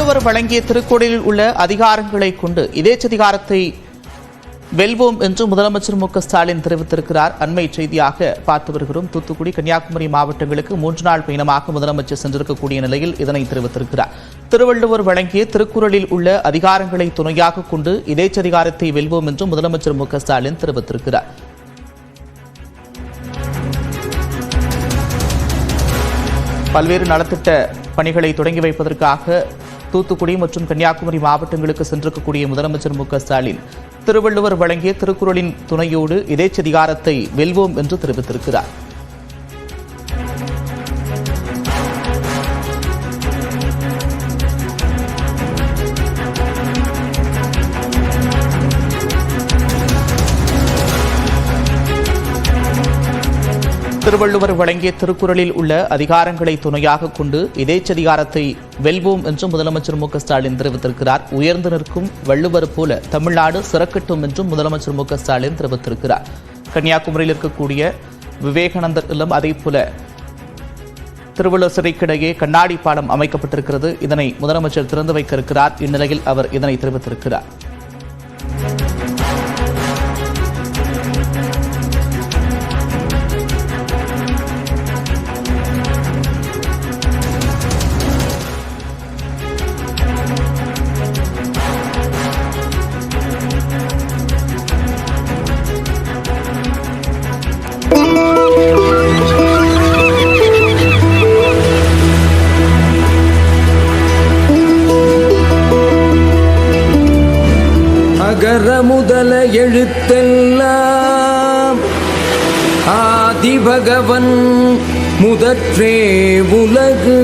திருவள்ளுவர் வழங்கிய திருக்குறளில் உள்ள அதிகாரங்களை கொண்டு இதேச்சதிகாரத்தை வெல்வோம் என்று முதலமைச்சர் மு.க.ஸ்டாலின் தெரிவித்திருக்கிறார். அண்மை செய்தியாக பார்த்து வருகிறோம். தூத்துக்குடி, கன்னியாகுமரி மாவட்டங்களுக்கு 3 நாள் பயணமாக முதலமைச்சர் சென்றிருக்கக்கூடிய நிலையில் இதனை தெரிவித்திருக்கிறார். திருவள்ளுவர் வழங்கிய திருக்குறளில் உள்ள அதிகாரங்களை துணையாக கொண்டு இதேச்சதிகாரத்தை வெல்வோம் என்று முதலமைச்சர் மு.க.ஸ்டாலின் தெரிவித்திருக்கிறார். பல்வேறு நலத்திட்ட பணிகளை தொடங்கி வைப்பதற்காக தூத்துக்குடி மற்றும் கன்னியாகுமரி மாவட்டங்களுக்கு சென்றிருக்கக்கூடிய முதலமைச்சர் மு.க.ஸ்டாலின் திருவள்ளுவர் வழங்கிய திருக்குறளின் துணையோடு இதேச்சதிகாரத்தை வெல்வோம் என்று தெரிவித்திருக்கிறார். திருவள்ளுவர் வழங்கிய திருக்குறளில் உள்ள அதிகாரங்களை துணையாக கொண்டு இதேச்சதிகாரத்தை வெல்வோம் என்று முதலமைச்சர் மு.க.ஸ்டாலின் தெரிவித்திருக்கிறார். உயர்ந்து நிற்கும் வள்ளுவர் போல தமிழ்நாடு சிறக்கட்டும் என்றும் முதலமைச்சர் மு.க.ஸ்டாலின் தெரிவித்திருக்கிறார். கன்னியாகுமரியில் இருக்கக்கூடிய விவேகானந்தர் இல்லம், அதே போல திருவள்ளுவர் சிறைக்கிடையே கண்ணாடி பாலம் அமைக்கப்பட்டிருக்கிறது. இதனை முதலமைச்சர் திறந்து வைக்க இருக்கிறார். இந்நிலையில் அவர் இதனை தெரிவித்திருக்கிறார். அகர முதல எழுத்தெல்லாம் ஆதிபகவன் முதற்றே உலகு.